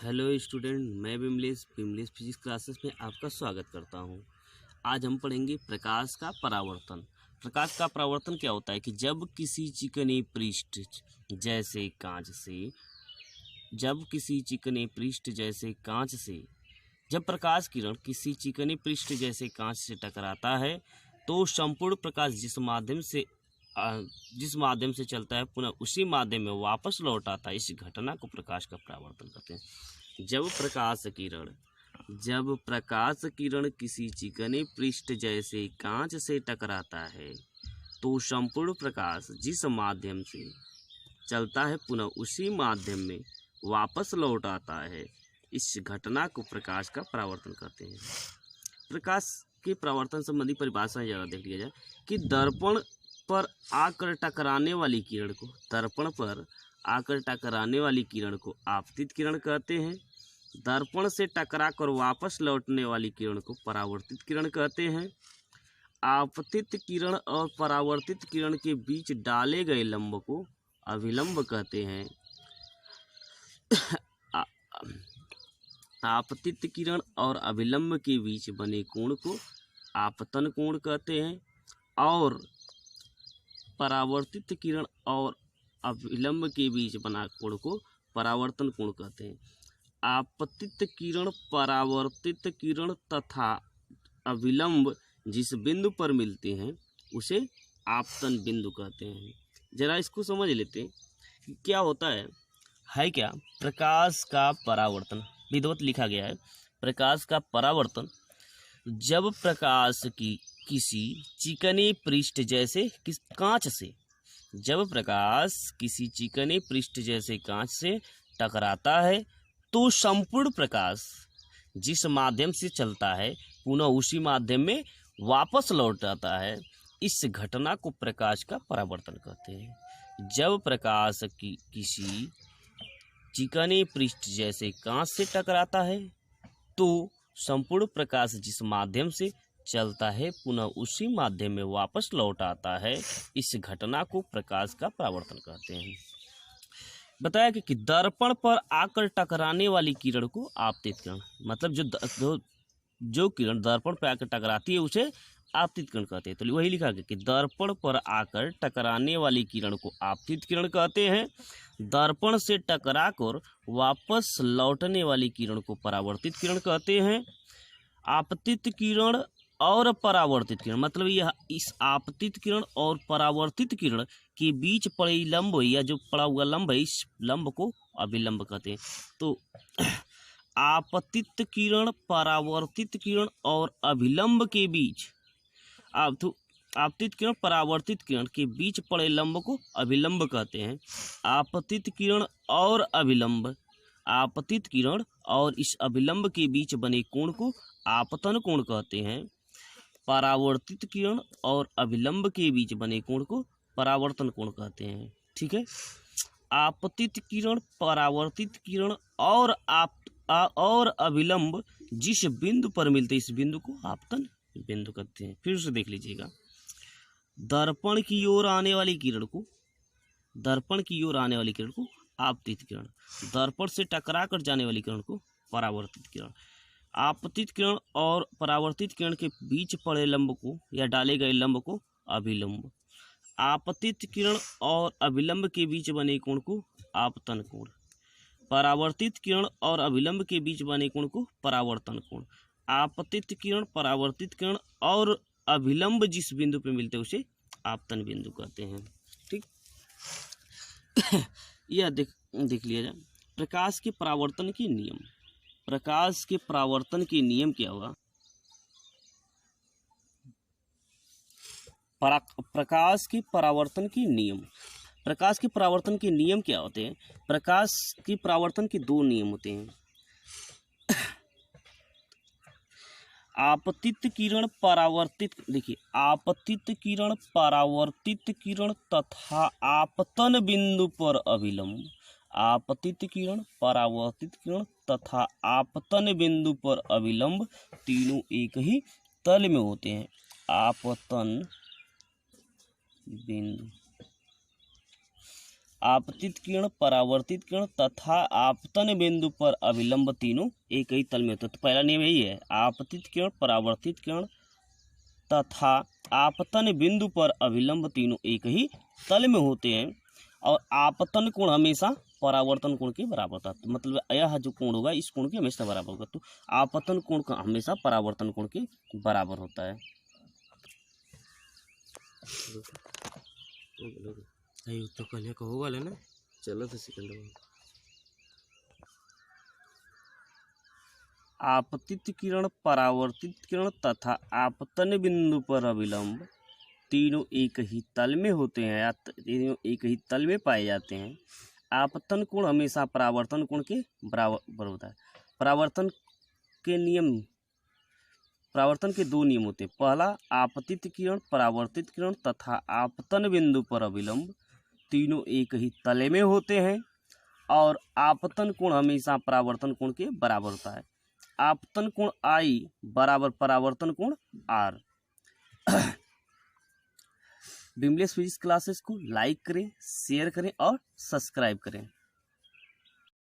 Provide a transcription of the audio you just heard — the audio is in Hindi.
हेलो स्टूडेंट, मैं विमलेश फिजिक्स क्लासेस में आपका स्वागत करता हूं। आज हम पढ़ेंगे प्रकाश का परावर्तन। प्रकाश का परावर्तन क्या होता है कि जब किसी चिकने पृष्ठ जैसे कांच से जब प्रकाश किरण किसी चिकने पृष्ठ जैसे कांच से टकराता है तो संपूर्ण प्रकाश जिस माध्यम से चलता है पुनः उसी माध्यम में वापस लौट आता है। इस घटना को प्रकाश का परावर्तन कहते हैं। जब प्रकाश किरण किसी चिकने पृष्ठ जैसे कांच से टकराता है तो संपूर्ण प्रकाश जिस माध्यम से चलता है पुनः उसी माध्यम में वापस लौट आता है। इस घटना को प्रकाश का परावर्तन कहते हैं। प्रकाश के परावर्तन संबंधी परिभाषा जरा देख लिया जाए कि दर्पण पर आकर टकराने वाली किरण को आपतित किरण कहते हैं। दर्पण से टकरा कर वापस लौटने वाली किरण को परावर्तित किरण कहते हैं। आपतित किरण और परावर्तित किरण के बीच डाले गए लंब को अभिलंब कहते हैं। आपतित किरण और अभिलंब के बीच बने कोण को आपतन कोण कहते हैं और परावर्तित किरण और अभिलंब के बीच बना कोण को परावर्तन कोण कहते हैं। आपतित किरण, परावर्तित किरण तथा अभिलंब जिस बिंदु पर मिलते हैं उसे आपतन बिंदु कहते हैं। जरा इसको समझ लेते हैं कि क्या होता है क्या प्रकाश का परावर्तन। विधिवत लिखा गया है प्रकाश का परावर्तन जब प्रकाश की किसी चिकने पृष्ठ जैसे कांच से टकराता है तो संपूर्ण प्रकाश जिस माध्यम से चलता है पुनः उसी माध्यम में वापस लौट आता है। इस घटना को प्रकाश का परावर्तन कहते हैं। जब प्रकाश की किसी चिकने पृष्ठ जैसे कांच से टकराता है तो संपूर्ण प्रकाश जिस माध्यम से चलता है पुनः उसी माध्यम में वापस लौट आता है। इस घटना को प्रकाश का परावर्तन कहते हैं। बताया कि दर्पण पर आकर टकराने वाली किरण को आपतित किरण, मतलब जो किरण दर्पण पर आकर टकराती है उसे आपतित किरण कहते हैं। तो वही लिखा गया कि दर्पण पर आकर टकराने वाली किरण को आपतित किरण कहते हैं। दर्पण से टकरा कर वापस लौटने वाली किरण को परावर्तित किरण कहते हैं। आपतित किरण और परावर्तित किरण, मतलब यह इस आपतित किरण और परावर्तित किरण के बीच पड़े लंब या जो पड़ा हुआ लंब है इस लंब को अभिलंब कहते हैं। तो आपतित किरण, परावर्तित किरण और अभिलंब के बीच आपतित किरण परावर्तित किरण के बीच पड़े लंब को अभिलंब कहते हैं। आपतित किरण और इस अभिलंब के बीच बने कोण को आपतन कोण कहते हैं। परावर्तित किरण और अभिलंब के बीच बने कोण को परावर्तन कोण कहते हैं। ठीक है। आपतित किरण, परावर्तित किरण और अभिलंब जिस बिंदु पर मिलते हैं इस बिंदु को आपतन बिंदु कहते हैं। फिर से देख लीजिएगा, दर्पण की ओर आने वाली किरण को आपतित किरण, दर्पण से टकरा कर जाने वाली किरण को परावर्तित किरण, आपतित किरण और परावर्तित किरण के बीच पड़े लंब को या डाले गए लंब को अभिलंब, आपतित किरण और अभिलंब के बीच बने कोण को आपतन कोण, परावर्तित किरण और अभिलंब के बीच बने कोण को परावर्तन कोण। आपतित किरण, परावर्तित किरण और अभिलंब जिस बिंदु पे मिलते हैं उसे आपतन बिंदु कहते हैं। ठीक। यह देख लिया जाए प्रकाश के परावर्तन के नियम। प्रकाश के परावर्तन के नियम क्या हुआ? प्रकाश के परावर्तन के नियम क्या होते हैं? प्रकाश के परावर्तन के दो नियम होते हैं। आपतित किरण, परावर्तित, देखिए आपतित किरण, परावर्तित किरण तथा आपतन बिंदु पर अभिलंब। आपतित किरण, परावर्तित किरण तथा आपतन बिंदु पर अभिलंब तीनों एक ही तल में होते हैं। आपतन बिंदु आपतित किरण, परावर्तित किरण तथा आपतन बिंदु पर अभिलंब तीनों एक ही तल में होते हैं। तो पहला नियम यही है, आपतित किरण, परावर्तित किरण तथा आपतन बिंदु पर अभिलंब तीनों एक ही तल में होते हैं और आपतन कोण हमेशा परावर्तन कोण के बराबर होता है। मतलब यह जो कोण होगा इस कोण के हमेशा बराबर होगा। तो आपतन कोण का हमेशा परावर्तन कोण के बराबर होता है। तो कल कहो वाले ना, चलो तो सेकंड आपतित किरण, परावर्तित किरण तथा आपतन बिंदु पर अभिलंब तीनों एक ही तल में होते हैं या तीनों एक ही तल में पाए जाते हैं। आपतन कोण हमेशा परावर्तन कोण के बराबर होता है। परावर्तन के दो नियम होते हैं। पहला, आपतित किरण, परावर्तित किरण तथा आपतन बिंदु पर अभिलंब तीनों एक ही तले में होते हैं और आपतन कोण हमेशा परावर्तन कोण के बराबर होता है। आपतन कोण I बराबर परावर्तन कोण R। बिमलेस फिजिक्स क्लासेस को लाइक करें, शेयर करें और सब्सक्राइब करें।